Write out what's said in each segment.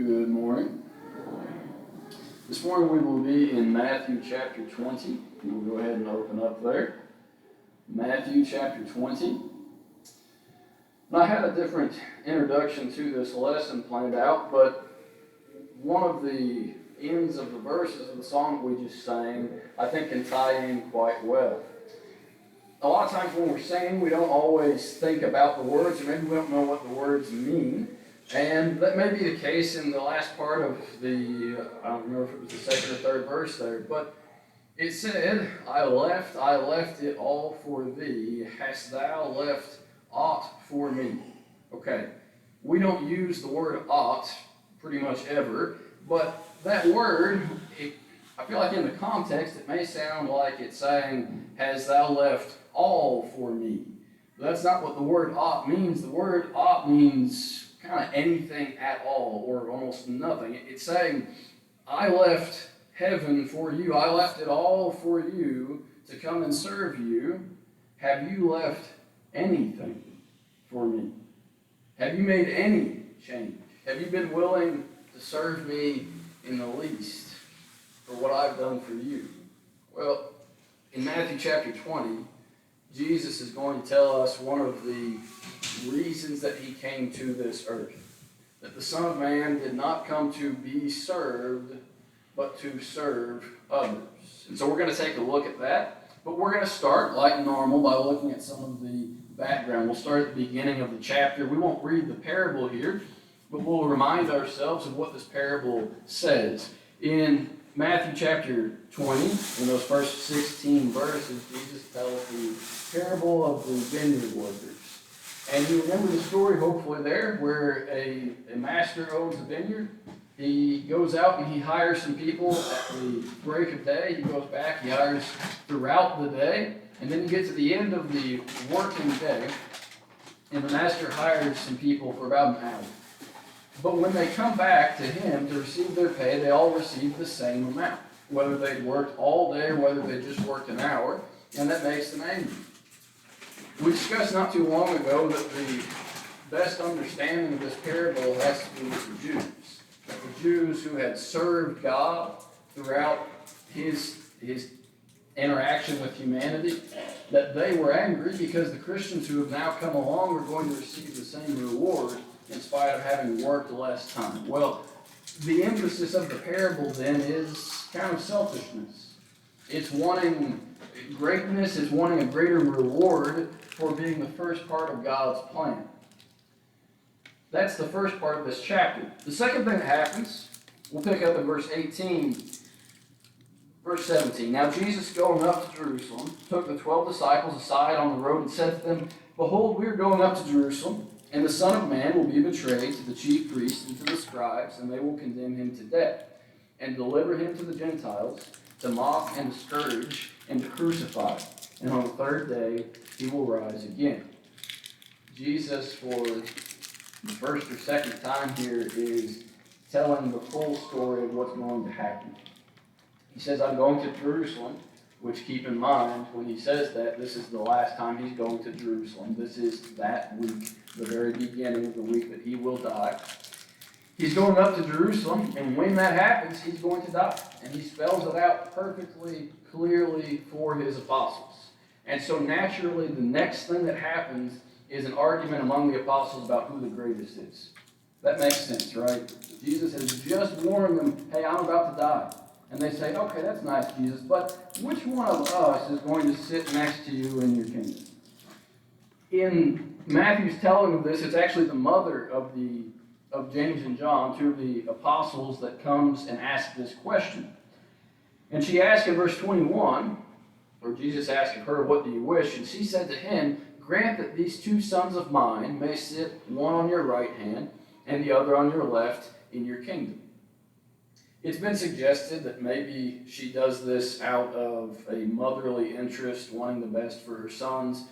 Good morning. This morning we will be in Matthew chapter 20. We'll go ahead and open up there. Matthew chapter 20. And I had a different introduction to this lesson planned out, but one of the ends of the verses of the song we just sang, I think can tie in quite well. A lot of times when we're singing, we don't always think about the words, or maybe we don't know what the words mean. And that may be the case in the last part of the, I don't remember if it was the second or third verse there, but it said, I left it all for thee. Hast thou left aught for me? Okay, we don't use the word ought pretty much ever, but that word, I feel like in the context, it may sound like it's saying, hast thou left all for me? But that's not what the word ought means. The word ought means kind of anything at all, or almost nothing. It's saying, I left heaven for you. I left it all for you to come and serve you. Have you left anything for me? Have you made any change? Have you been willing to serve me in the least for what I've done for you? Well, in Matthew chapter 20, Jesus is going to tell us one of the reasons that he came to this earth. That the Son of Man did not come to be served, but to serve others. And so we're going to take a look at that. But we're going to start, like normal, by looking at some of the background. We'll start at the beginning of the chapter. We won't read the parable here, but we'll remind ourselves of what this parable says. In Matthew chapter 20, in those first 16 verses, Jesus tells the parable of the vineyard workers. And you remember the story, hopefully, there, where a master owns a vineyard. He goes out and he hires some people at the break of day. He goes back, he hires throughout the day. And then you get to the end of the working day, and the master hires some people for about an hour. But when they come back to him to receive their pay, they all receive the same amount, whether they'd worked all day or whether they just worked an hour, and that makes them angry. We discussed not too long ago that the best understanding of this parable has to do with the Jews. That the Jews who had served God throughout his interaction with humanity, that they were angry because the Christians who have now come along are going to receive the same reward in spite of having worked less time. Well, the emphasis of the parable then is kind of selfishness. It's wanting greatness, it's wanting a greater reward for being the first part of God's plan. That's the first part of this chapter. The second thing that happens, we'll pick up in verse 18, verse 17. Now Jesus, going up to Jerusalem, took the 12 disciples aside on the road and said to them, Behold, we are going up to Jerusalem, and the Son of Man will be betrayed to the chief priests and to the scribes, and they will condemn him to death, and deliver him to the Gentiles, to mock and to scourge and to crucify. And on the third day he will rise again. Jesus, for the first or second time here, is telling the full story of what's going to happen. He says, I'm going to Jerusalem, which, keep in mind, when he says that, this is the last time he's going to Jerusalem. This is that week, the very beginning of the week that he will die. He's going up to Jerusalem, and when that happens, he's going to die. And he spells it out perfectly, clearly for his apostles. And so naturally, the next thing that happens is an argument among the apostles about who the greatest is. That makes sense, right? Jesus has just warned them, hey, I'm about to die. And they say, okay, that's nice, Jesus, but which one of us is going to sit next to you in your kingdom? In Matthew's telling of this, it's actually the mother of James and John, two of the apostles, that comes and asks this question. And she asked in verse 21, or Jesus asked of her, what do you wish? And she said to him, grant that these two sons of mine may sit one on your right hand and the other on your left in your kingdom. It's been suggested that maybe she does this out of a motherly interest, wanting the best for her sons.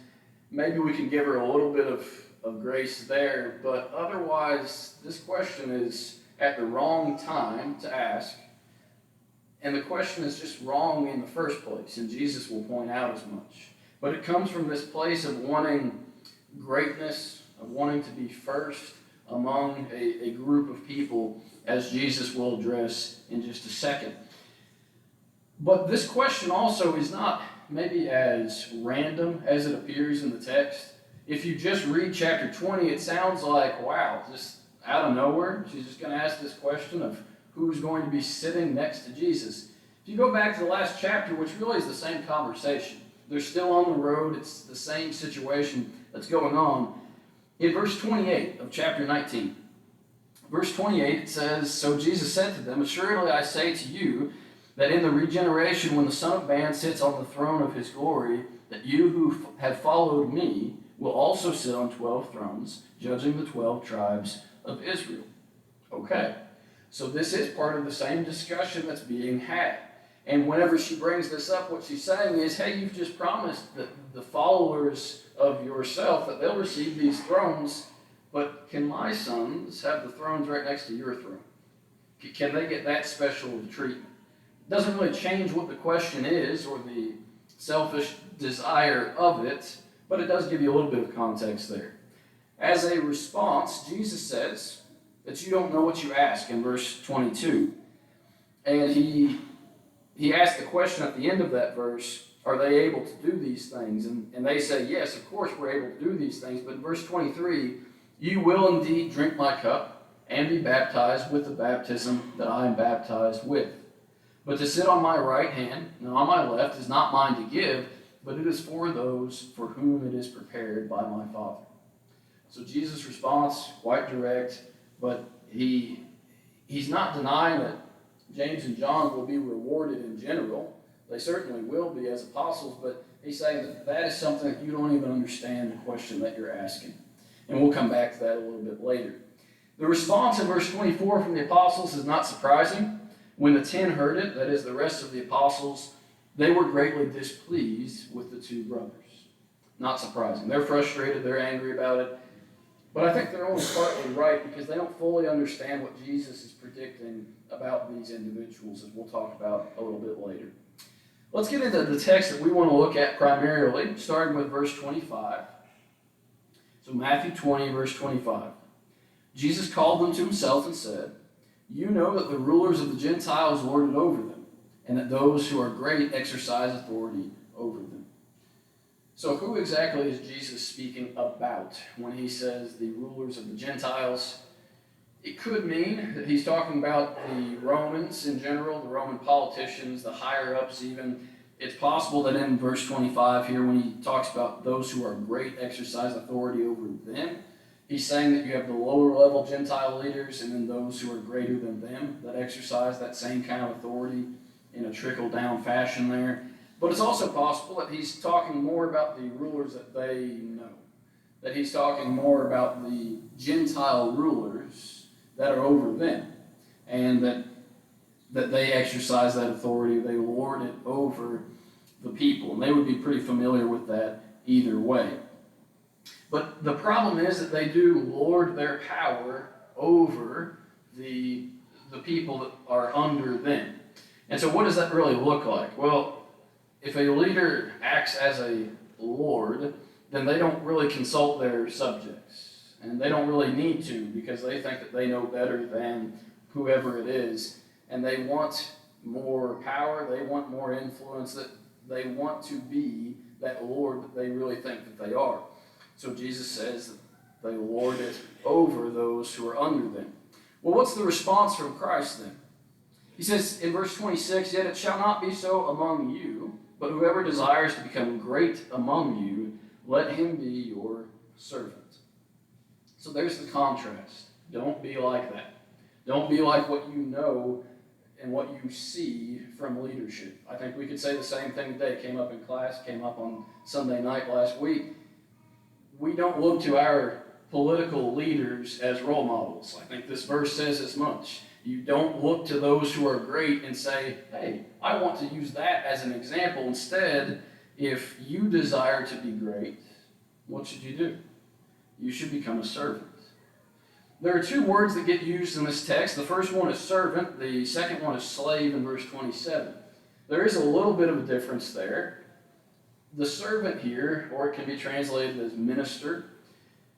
Maybe we can give her a little bit of grace there, but otherwise, this question is at the wrong time to ask. And the question is just wrong in the first place, and Jesus will point out as much. But it comes from this place of wanting greatness, of wanting to be first, among a group of people, as Jesus will address in just a second. But this question also is not maybe as random as it appears in the text. If you just read chapter 20, it sounds like, wow, just out of nowhere, she's just going to ask this question of who's going to be sitting next to Jesus. If you go back to the last chapter, which really is the same conversation, they're still on the road, it's the same situation that's going on. In verse 28 of chapter 19, verse 28, it says, "So Jesus said to them, Assuredly I say to you, that in the regeneration, when the Son of Man sits on the throne of his glory, that you who have followed me will also sit on 12 thrones, judging the 12 tribes of Israel." Okay, so this is part of the same discussion that's being had. And whenever she brings this up, what she's saying is, hey, you've just promised that the followers of yourself, that they'll receive these thrones, but can my sons have the thrones right next to your throne? Can they get that special treatment? It doesn't really change what the question is or the selfish desire of it, but it does give you a little bit of context there. As a response, Jesus says that you don't know what you ask in verse 22. And he asked the question at the end of that verse, are they able to do these things? And they say, yes, of course we're able to do these things. But in verse 23, you will indeed drink my cup and be baptized with the baptism that I am baptized with. But to sit on my right hand and on my left is not mine to give, but it is for those for whom it is prepared by my Father. So Jesus' response, quite direct, but he's not denying that James and John will be rewarded in general. They certainly will be as apostles, but he's saying that that is something that you don't even understand the question that you're asking. And we'll come back to that a little bit later. The response in verse 24 from the apostles is not surprising. When the 10 heard it, that is the rest of the apostles, they were greatly displeased with the two brothers. Not surprising. They're frustrated, they're angry about it. But I think they're only partly right because they don't fully understand what Jesus is predicting about these individuals, as we'll talk about a little bit later. Let's get into the text that we want to look at primarily, starting with verse 25. So Matthew 20, verse 25. Jesus called them to himself and said, You know that the rulers of the Gentiles lord it over them, and that those who are great exercise authority over them. So who exactly is Jesus speaking about when he says the rulers of the Gentiles? It could mean that he's talking about the Romans in general, the Roman politicians, the higher-ups even. It's possible that in verse 25 here, when he talks about those who are great exercise authority over them, he's saying that you have the lower-level Gentile leaders and then those who are greater than them that exercise that same kind of authority in a trickle-down fashion there. But it's also possible that he's talking more about the rulers that they know, that he's talking more about the Gentile rulers that are over them, and that they exercise that authority, they lord it over the people. And they would be pretty familiar with that either way. But the problem is that they do lord their power over the people that are under them. And so what does that really look like? Well, if a leader acts as a lord, then they don't really consult their subjects. And they don't really need to because they think that they know better than whoever it is. And they want more power, they want more influence, that they want to be that lord that they really think that they are. So Jesus says that they lord it over those who are under them. Well, what's the response from Christ then? He says in verse 26, Yet it shall not be so among you, but whoever desires to become great among you, let him be your servant. So there's the contrast. Don't be like that. Don't be like what you know and what you see from leadership. I think we could say the same thing today. It came up in class, came up on Sunday night last week. We don't look to our political leaders as role models. I think this verse says as much. You don't look to those who are great and say, hey, I want to use that as an example. Instead, if you desire to be great, what should you do? You should become a servant. There are two words that get used in this text. The first one is servant. The second one is slave in verse 27. There is a little bit of a difference there. The servant here, or it can be translated as minister,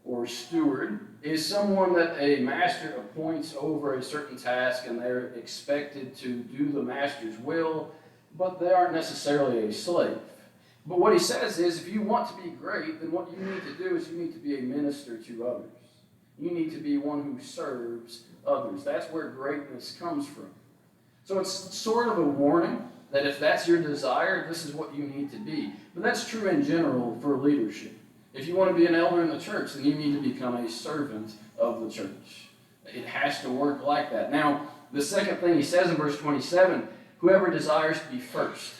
or steward is someone that a master appoints over a certain task, and they're expected to do the master's will, but they aren't necessarily a slave. But what he says is, if you want to be great, then what you need to do is you need to be a minister to others. You need to be one who serves others. That's where greatness comes from. So it's sort of a warning that if that's your desire, this is what you need to be. But that's true in general for leadership. If you want to be an elder in the church, then you need to become a servant of the church. It has to work like that. Now, the second thing he says in verse 27, whoever desires to be first,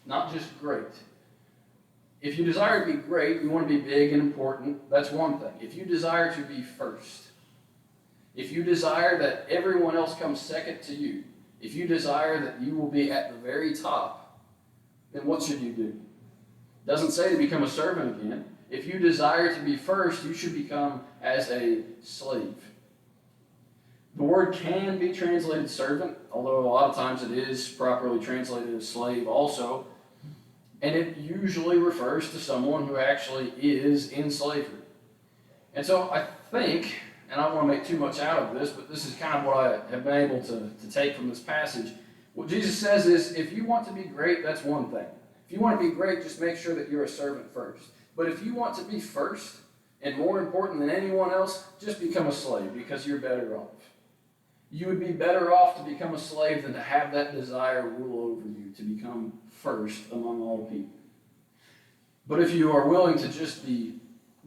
not just great. If you desire to be great, you want to be big and important, that's one thing. If you desire to be first, if you desire that everyone else comes second to you, if you desire that you will be at the very top, then what should you do? It doesn't say to become a servant again. If you desire to be first, you should become as a slave. The word can be translated servant, although a lot of times it is properly translated as slave also. And it usually refers to someone who actually is in slavery. And so I think, and I don't want to make too much out of this, but this is kind of what I have been able to take from this passage. What Jesus says is, if you want to be great, that's one thing. If you want to be great, just make sure that you're a servant first. But if you want to be first, and more important than anyone else, just become a slave, because you're better off. You would be better off to become a slave than to have that desire rule over you, to become first among all people. But if you are willing to just be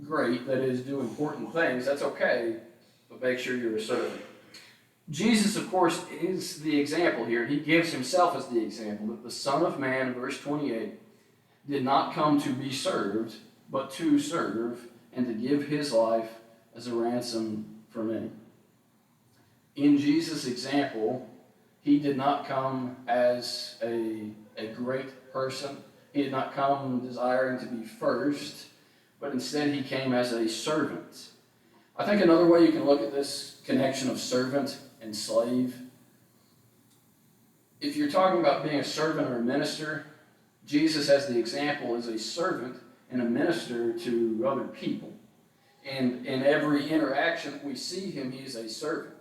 great, that is, do important things, that's okay, but make sure you're a servant. Jesus, of course, is the example here. He gives himself as the example that the Son of Man, verse 28, did not come to be served, but to serve, and to give his life as a ransom for many. In Jesus' example, he did not come as a great person. He did not come desiring to be first, but instead he came as a servant. I think another way you can look at this connection of servant and slave, if you're talking about being a servant or a minister, Jesus as the example is a servant and a minister to other people. And in every interaction that we see him, he is a servant.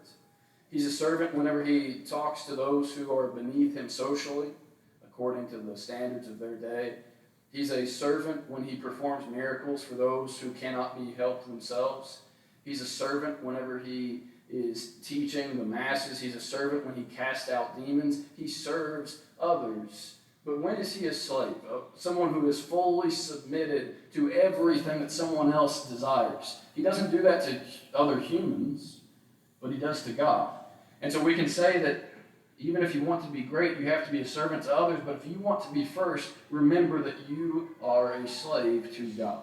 He's a servant whenever he talks to those who are beneath him socially, according to the standards of their day. He's a servant when he performs miracles for those who cannot be helped themselves. He's a servant whenever he is teaching the masses. He's a servant when he casts out demons. He serves others. But when is he a slave? Someone who is fully submitted to everything that someone else desires. He doesn't do that to other humans, but he does to God. And so we can say that even if you want to be great, you have to be a servant to others. But if you want to be first, remember that you are a slave to God.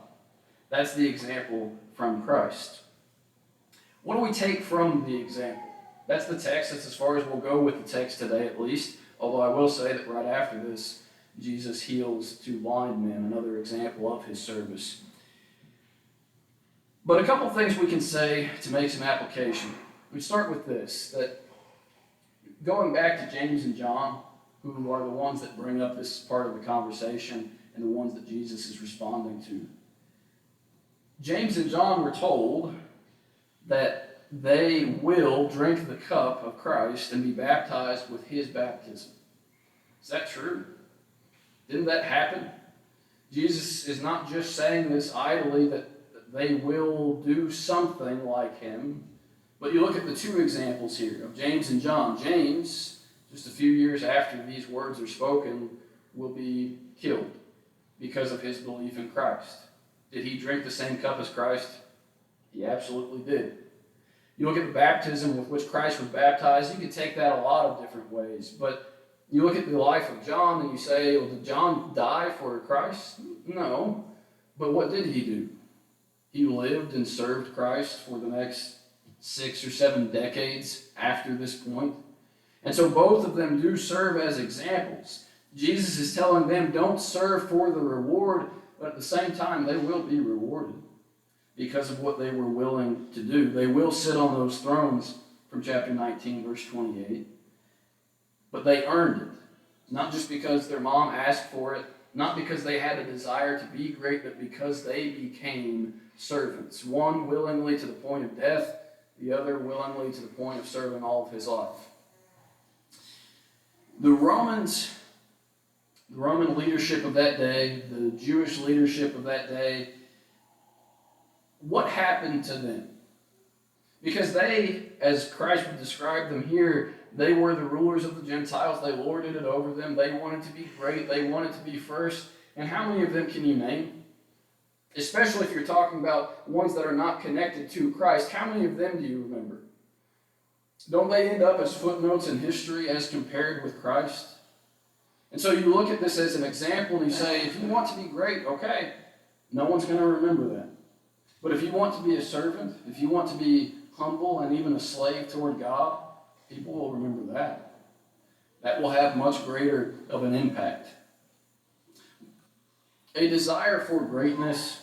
That's the example from Christ. What do we take from the example? That's the text. That's as far as we'll go with the text today, at least. Although I will say that right after this, Jesus heals two blind men, another example of his service. But a couple things we can say to make some application. We start with this, that going back to James and John, who are the ones that bring up this part of the conversation and the ones that Jesus is responding to. James and John were told that they will drink the cup of Christ and be baptized with his baptism. Is that true? Didn't that happen? Jesus is not just saying this idly that they will do something like him, but you look at the two examples here of James and John. James, just a few years after these words are spoken, will be killed because of his belief in Christ. Did he drink the same cup as Christ? He absolutely did. You look at the baptism with which Christ was baptized, you can take that a lot of different ways. But you look at the life of John and you say, well, did John die for Christ? No. But what did he do? He lived and served Christ for the next 6 or 7 decades after this point. And so both of them do serve as examples. Jesus is telling them, don't serve for the reward, but at the same time, they will be rewarded because of what they were willing to do. They will sit on those thrones from chapter 19, verse 28. But they earned it. Not just because their mom asked for it, not because they had a desire to be great, but because they became servants. One willingly to the point of death, the other willingly to the point of serving all of his life. The Roman leadership of that day, the Jewish leadership of that day, what happened to them? Because they, as Christ would describe them here, they were the rulers of the Gentiles. They lorded it over them. They wanted to be great. They wanted to be first. And how many of them can you name? Especially if you're talking about ones that are not connected to Christ. How many of them do you remember? Don't they end up as footnotes in history as compared with Christ? And so you look at this as an example and you say, if you want to be great, okay, no one's going to remember that. But if you want to be a servant, if you want to be humble and even a slave toward God, people will remember that. That will have much greater of an impact. A desire for greatness,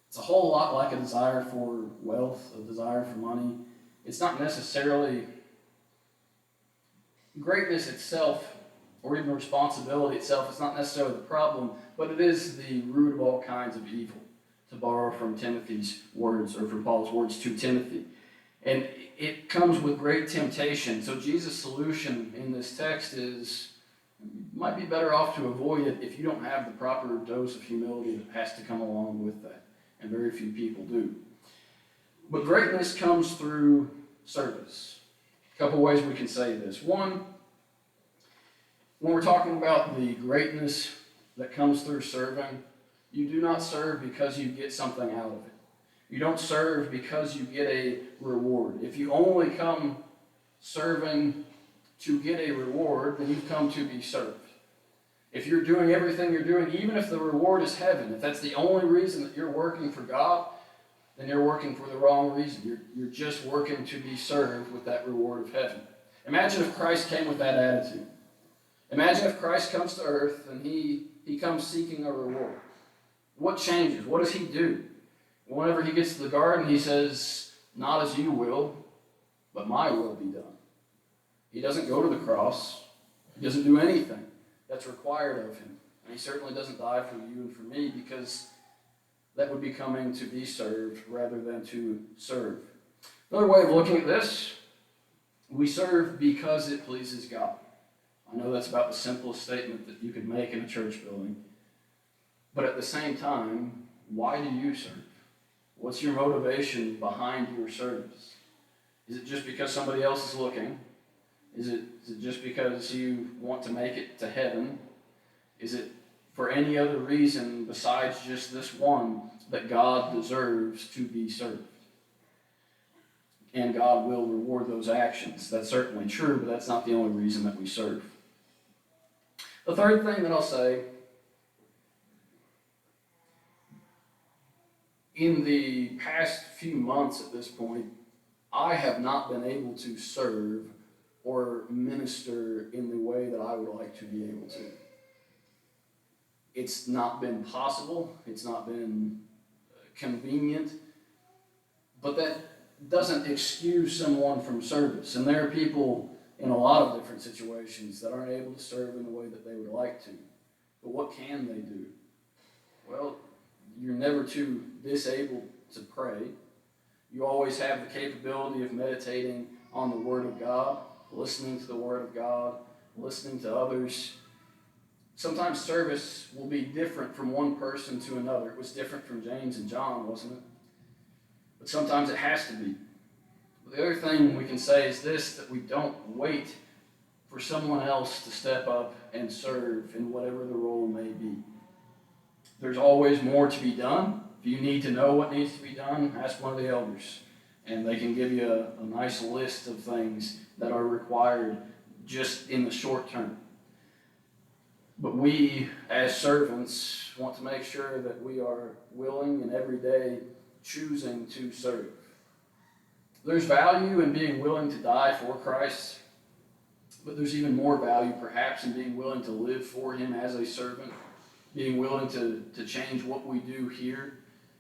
it's a whole lot like a desire for wealth, a desire for money. It's not necessarily greatness itself, or even responsibility itself. It's not necessarily the problem, but it is the root of all kinds of evil, to borrow from Timothy's words, or from Paul's words to Timothy. And it comes with great temptation. So Jesus' solution in this text is, you might be better off to avoid it if you don't have the proper dose of humility that has to come along with that. And very few people do. But greatness comes through service. A couple ways we can say this. One, when we're talking about the greatness that comes through serving, you do not serve because you get something out of it. You don't serve because you get a reward. If you only come serving to get a reward, then you've come to be served. If you're doing everything you're doing, even if the reward is heaven, if that's the only reason that you're working for God, then you're working for the wrong reason. You're just working to be served with that reward of heaven. Imagine if Christ came with that attitude. Imagine if Christ comes to earth and he comes seeking a reward. What changes? What does he do? Whenever he gets to the garden, he says, not as you will, but my will be done. He doesn't go to the cross. He doesn't do anything that's required of him. And he certainly doesn't die for you and for me, because that would be coming to be served rather than to serve. Another way of looking at this, we serve because it pleases God. I know that's about the simplest statement that you could make in a church building. But at the same time, why do you serve? What's your motivation behind your service? Is it just because somebody else is looking? Is it just because you want to make it to heaven? Is it for any other reason besides just this one, that God deserves to be served? And God will reward those actions. That's certainly true, but that's not the only reason that we serve. The third thing that I'll say, in the past few months at this point, I have not been able to serve or minister in the way that I would like to be able to. It's not been possible. It's not been convenient. But that doesn't excuse someone from service. And there are people in a lot of different situations that aren't able to serve in the way that they would like to. But what can they do? Well, you're never too disabled to pray. You always have the capability of meditating on the Word of God, listening to the Word of God, listening to others. Sometimes service will be different from one person to another. It was different from James and John, wasn't it? But sometimes it has to be. The other thing we can say is this, that we don't wait for someone else to step up and serve in whatever the role may be. There's always more to be done. If you need to know what needs to be done, ask one of the elders, and they can give you a nice list of things that are required just in the short term. But we, as servants, want to make sure that we are willing and every day choosing to serve. There's value in being willing to die for Christ, but there's even more value perhaps in being willing to live for him as a servant, being willing to change what we do here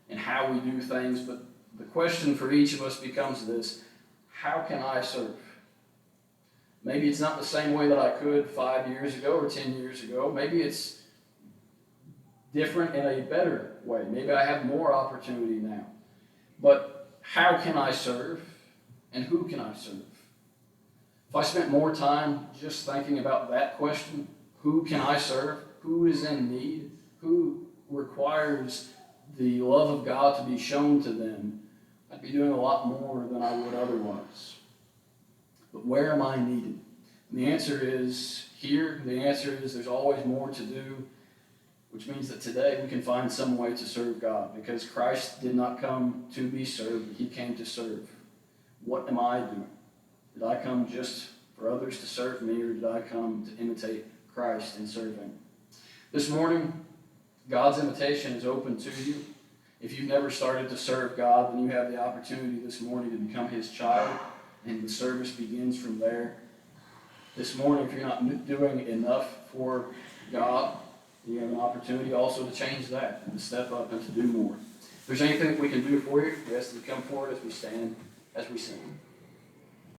and how we do things. But the question for each of us becomes this: how can I serve? Maybe it's not the same way that I could 5 years ago or 10 years ago. Maybe it's different in a better way. Maybe I have more opportunity now. But how can I serve, and who can I serve? If I spent more time just thinking about that question, who can I serve? Who is in need? Who requires the love of God to be shown to them? I'd be doing a lot more than I would otherwise. But where am I needed? And the answer is here. The answer is there's always more to do, which means that today we can find some way to serve God, because Christ did not come to be served, he came to serve. What am I doing? Did I come just for others to serve me, or did I come to imitate Christ in serving? This morning, God's invitation is open to you. If you've never started to serve God, then you have the opportunity this morning to become his child, and the service begins from there. This morning, if you're not doing enough for God, you have an opportunity also to change that and to step up and to do more. If there's anything that we can do for you, we ask you to come forward as we stand, as we sing.